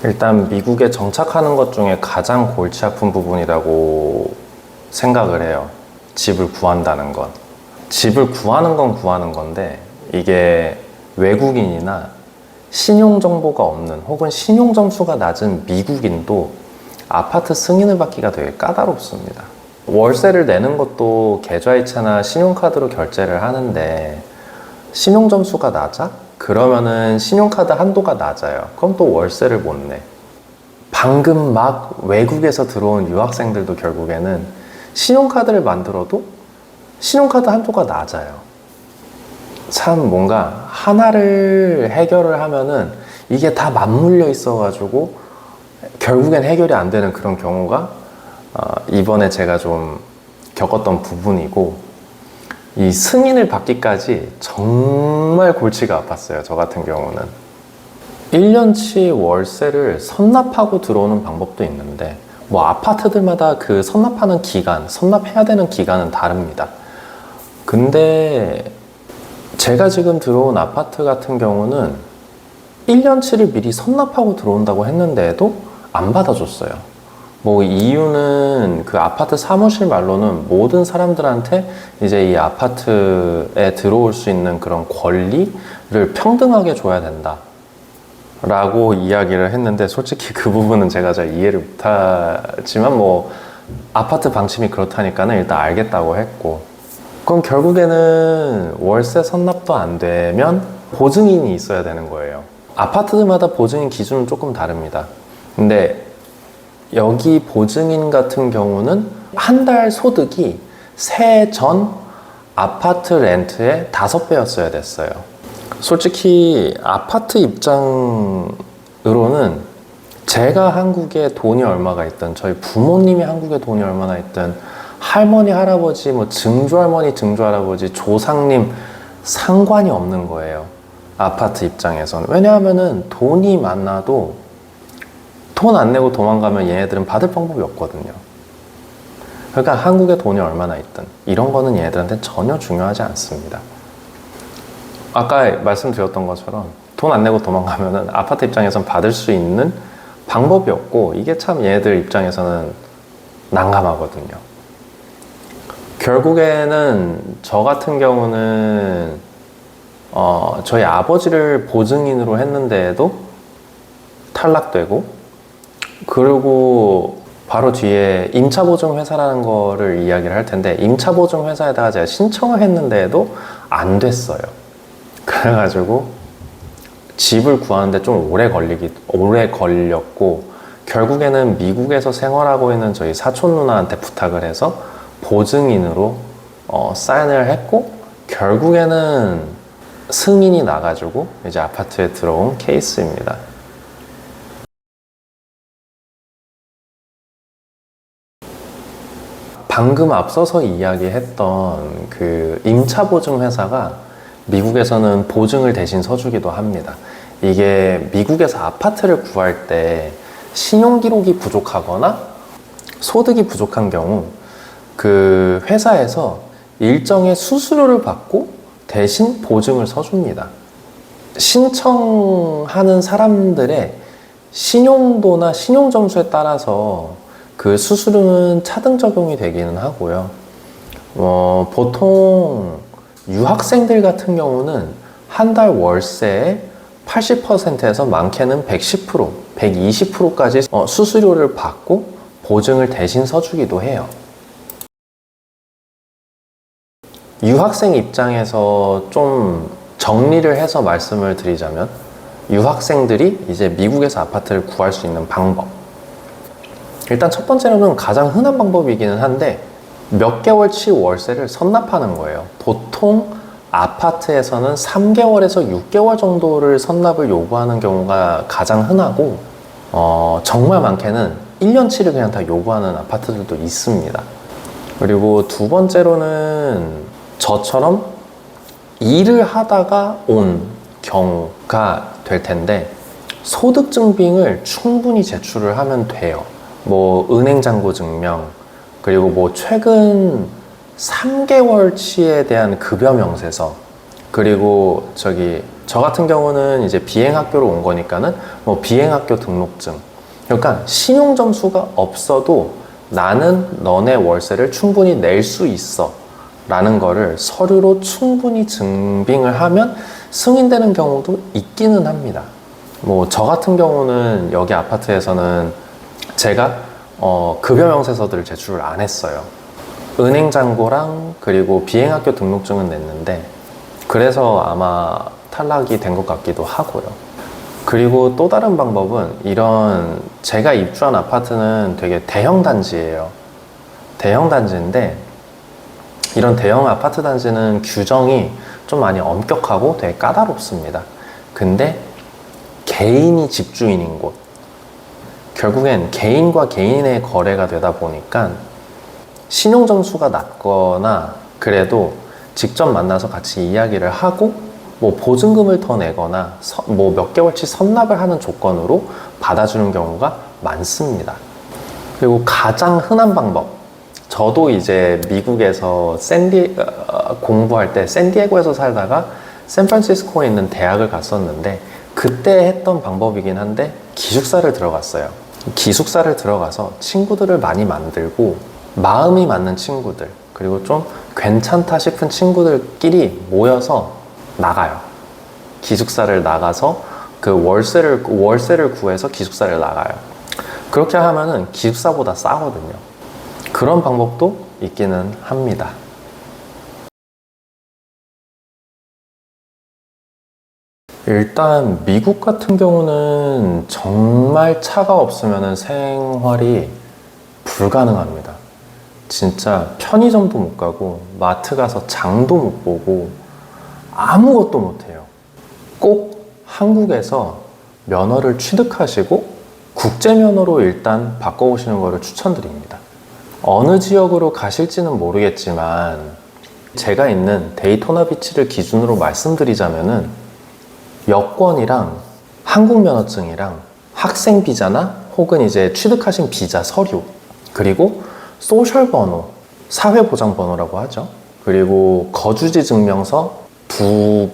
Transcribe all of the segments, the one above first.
일단 미국에 정착하는 것 중에 가장 골치 아픈 부분이라고 생각을 해요. 집을 구한다는 건. 집을 구하는 건 구하는 건데 이게 외국인이나 신용정보가 없는 혹은 신용점수가 낮은 미국인도 아파트 승인을 받기가 되게 까다롭습니다. 월세를 내는 것도 계좌이체나 신용카드로 결제를 하는데 신용점수가 낮아? 그러면은 신용카드 한도가 낮아요. 그럼 또 월세를 못 내. 방금 막 외국에서 들어온 유학생들도 결국에는 신용카드를 만들어도 신용카드 한도가 낮아요. 참 뭔가 하나를 해결을 하면은 이게 다 맞물려 있어가지고 결국엔 해결이 안 되는 그런 경우가 이번에 제가 좀 겪었던 부분이고, 이 승인을 받기까지 정말 골치가 아팠어요. 저 같은 경우는 1년치 월세를 선납하고 들어오는 방법도 있는데, 뭐 아파트들마다 그 선납하는 기간, 선납해야 되는 기간은 다릅니다. 근데 제가 지금 들어온 아파트 같은 경우는 1년치를 미리 선납하고 들어온다고 했는데도 안 받아줬어요. 뭐 이유는 그 아파트 사무실 말로는 모든 사람들한테 이제 이 아파트에 들어올 수 있는 그런 권리를 평등하게 줘야 된다 라고 이야기를 했는데, 솔직히 그 부분은 제가 잘 이해를 못하지만 뭐 아파트 방침이 그렇다니까는 일단 알겠다고 했고, 그럼 결국에는 월세 선납도 안 되면 보증인이 있어야 되는 거예요. 아파트들마다 보증인 기준은 조금 다릅니다. 근데 여기 보증인 같은 경우는 한 달 소득이 세해 전 아파트 렌트의 5배였어야 됐어요. 솔직히 아파트 입장으로는 제가 한국에 돈이 얼마가 있든, 저희 부모님이 한국에 돈이 얼마나 있든, 할머니, 할아버지, 뭐 증조할머니, 증조할아버지, 조상님 상관이 없는 거예요. 아파트 입장에서는. 왜냐하면은 돈이 많아도 돈 안 내고 도망가면 얘네들은 받을 방법이 없거든요. 그러니까 한국에 돈이 얼마나 있든 이런 거는 얘네들한테 전혀 중요하지 않습니다. 아까 말씀드렸던 것처럼 돈 안 내고 도망가면은 아파트 입장에선 받을 수 있는 방법이 없고, 이게 참 얘네들 입장에서는 난감하거든요. 결국에는 저 같은 경우는 저희 아버지를 보증인으로 했는데도 탈락되고, 그리고 바로 뒤에 임차보증회사라는 거를 이야기를 할 텐데, 임차보증회사에다가 제가 신청을 했는데도 안 됐어요. 그래가지고 집을 구하는데 좀 오래 걸렸고, 결국에는 미국에서 생활하고 있는 저희 사촌 누나한테 부탁을 해서 보증인으로 사인을 했고, 결국에는 승인이 나가지고 이제 아파트에 들어온 케이스입니다. 방금 앞서서 이야기했던 그 임차보증회사가 미국에서는 보증을 대신 서주기도 합니다. 이게 미국에서 아파트를 구할 때 신용기록이 부족하거나 소득이 부족한 경우 그 회사에서 일정의 수수료를 받고 대신 보증을 서줍니다. 신청하는 사람들의 신용도나 신용점수에 따라서 그 수수료는 차등 적용이 되기는 하고요. 보통 유학생들 같은 경우는 한 달 월세의 80%에서 많게는 110%, 120%까지 수수료를 받고 보증을 대신 서주기도 해요. 유학생 입장에서 좀 정리를 해서 말씀을 드리자면, 유학생들이 이제 미국에서 아파트를 구할 수 있는 방법. 일단 첫 번째로는 가장 흔한 방법이기는 한데, 몇 개월치 월세를 선납하는 거예요. 보통 아파트에서는 3개월에서 6개월 정도를 선납을 요구하는 경우가 가장 흔하고, 정말 많게는 1년치를 그냥 다 요구하는 아파트들도 있습니다. 그리고 두 번째로는 저처럼 일을 하다가 온 경우가 될 텐데, 소득증빙을 충분히 제출을 하면 돼요. 뭐 은행잔고 증명, 그리고 뭐 최근 3개월치에 대한 급여 명세서, 그리고 저 같은 경우는 이제 비행학교로 온 거니까는 뭐 비행학교 등록증. 그러니까 신용 점수가 없어도 나는 너네 월세를 충분히 낼 수 있어 라는 거를 서류로 충분히 증빙을 하면 승인되는 경우도 있기는 합니다. 뭐 저 같은 경우는 여기 아파트에서는 제가 급여 명세서들을 제출을 안 했어요. 은행 잔고랑 그리고 비행학교 등록증은 냈는데 그래서 아마 탈락이 된 것 같기도 하고요. 그리고 또 다른 방법은 이런 제가 입주한 아파트는 되게 대형 단지예요. 대형 단지인데 이런 대형 아파트 단지는 규정이 좀 많이 엄격하고 되게 까다롭습니다. 근데 개인이 집주인인 곳, 결국엔 개인과 개인의 거래가 되다 보니까 신용점수가 낮거나 그래도 직접 만나서 같이 이야기를 하고 뭐 보증금을 더 내거나 뭐 몇 개월치 선납을 하는 조건으로 받아주는 경우가 많습니다. 그리고 가장 흔한 방법, 저도 이제 미국에서 공부할 때 샌디에고에서 살다가 샌프란시스코에 있는 대학을 갔었는데 그때 했던 방법이긴 한데 기숙사를 들어갔어요. 기숙사를 들어가서 친구들을 많이 만들고 마음이 맞는 친구들 그리고 좀 괜찮다 싶은 친구들끼리 모여서 나가요. 기숙사를 나가서 그 월세를 구해서 기숙사를 나가요. 그렇게 하면은 기숙사보다 싸거든요. 그런 방법도 있기는 합니다. 일단 미국 같은 경우는 정말 차가 없으면 생활이 불가능합니다. 진짜 편의점도 못 가고 마트 가서 장도 못 보고 아무것도 못 해요. 꼭 한국에서 면허를 취득하시고 국제면허로 일단 바꿔오시는 것을 추천드립니다. 어느 지역으로 가실지는 모르겠지만 제가 있는 데이토나 비치를 기준으로 말씀드리자면은 여권이랑 한국 면허증이랑 학생 비자나 혹은 이제 취득하신 비자 서류 그리고 소셜 번호, 사회보장 번호라고 하죠. 그리고 거주지 증명서 두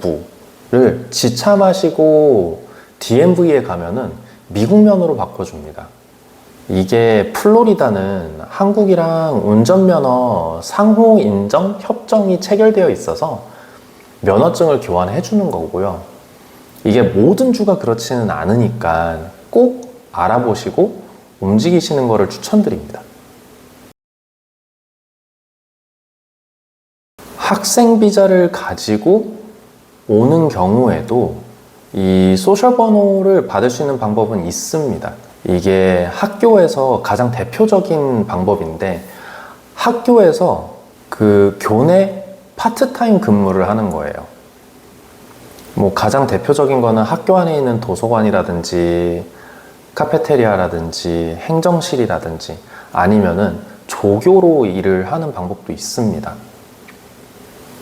부를 지참하시고 DMV에 가면은 미국 면허로 바꿔줍니다. 이게 플로리다는 한국이랑 운전면허 상호 인정 협정이 체결되어 있어서 면허증을 교환해 주는 거고요. 이게 모든 주가 그렇지는 않으니까 꼭 알아보시고 움직이시는 것을 추천드립니다. 학생 비자를 가지고 오는 경우에도 이 소셜 번호를 받을 수 있는 방법은 있습니다. 이게 학교에서 가장 대표적인 방법인데 학교에서 그 교내 파트타임 근무를 하는 거예요. 뭐 가장 대표적인 거는 학교 안에 있는 도서관이라든지 카페테리아라든지 행정실이라든지 아니면은 조교로 일을 하는 방법도 있습니다.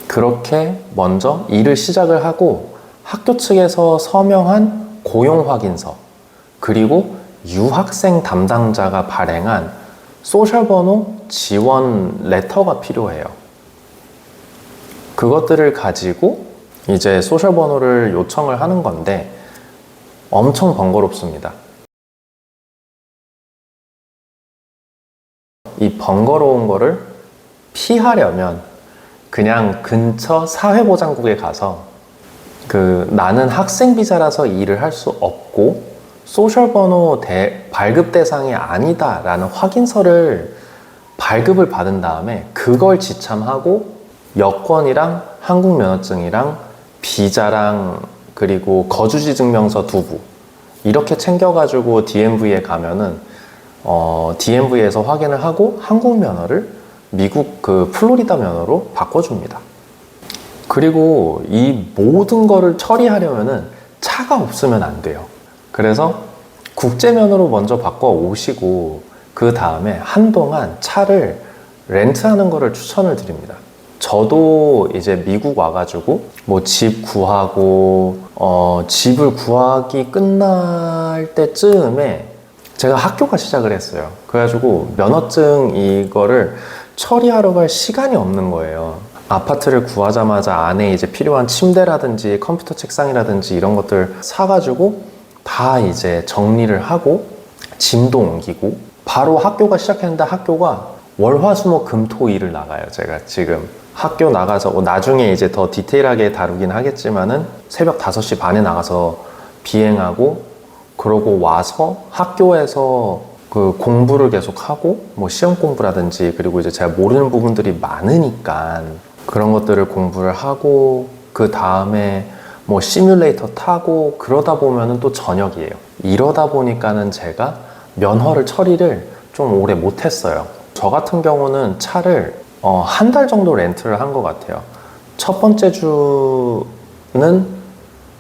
그렇게 먼저 일을 시작을 하고 학교 측에서 서명한 고용 확인서 그리고 유학생 담당자가 발행한 소셜 번호 지원 레터가 필요해요. 그것들을 가지고 이제 소셜 번호를 요청을 하는 건데 엄청 번거롭습니다. 이 번거로운 거를 피하려면 그냥 근처 사회보장국에 가서 나는 학생 비자라서 일을 할 수 없고 소셜 번호 발급 대상이 아니다 라는 확인서를 발급을 받은 다음에 그걸 지참하고 여권이랑 한국 면허증이랑 비자랑 그리고 거주지 증명서 두 부 이렇게 챙겨가지고 DMV에 가면은 DMV에서 확인을 하고 한국 면허를 미국 플로리다 면허로 바꿔줍니다. 그리고 이 모든 거를 처리하려면은 차가 없으면 안 돼요. 그래서 국제 면허로 먼저 바꿔 오시고 그 다음에 한동안 차를 렌트하는 거를 추천을 드립니다. 저도 이제 미국 와가지고 뭐 집 구하고 집을 구하기 끝날 때쯤에 제가 학교가 시작을 했어요. 그래가지고 면허증 이거를 처리하러 갈 시간이 없는 거예요. 아파트를 구하자마자 안에 이제 필요한 침대라든지 컴퓨터 책상이라든지 이런 것들 사가지고 다 이제 정리를 하고 짐도 옮기고 바로 학교가 시작했는데 학교가 월화수목금토일을 나가요. 제가 지금 학교 나가서 나중에 이제 더 디테일하게 다루긴 하겠지만은 새벽 5시 반에 나가서 비행하고 그러고 와서 학교에서 그 공부를 계속 하고 뭐 시험 공부라든지 그리고 이제 제가 모르는 부분들이 많으니까 그런 것들을 공부를 하고 그 다음에 뭐 시뮬레이터 타고 그러다 보면은 또 저녁이에요. 이러다 보니까는 제가 면허를 처리를 좀 오래 못했어요. 저 같은 경우는 차를 한 달 정도 렌트를 한 것 같아요. 첫 번째 주는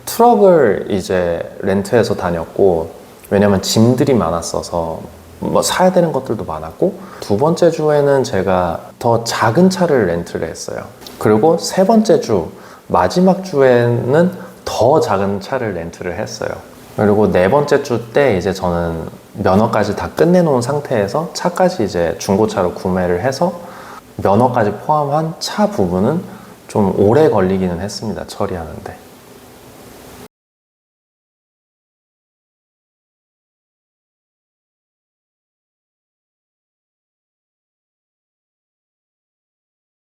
트럭을 이제 렌트해서 다녔고 왜냐면 짐들이 많았어서 뭐 사야 되는 것들도 많았고 두 번째 주에는 제가 더 작은 차를 렌트를 했어요. 그리고 세 번째 주 마지막 주에는 더 작은 차를 렌트를 했어요. 그리고 네 번째 주 때 이제 저는 면허까지 다 끝내놓은 상태에서 차까지 이제 중고차로 구매를 해서 면허까지 포함한 차 부분은 좀 오래 걸리기는 했습니다. 처리하는데.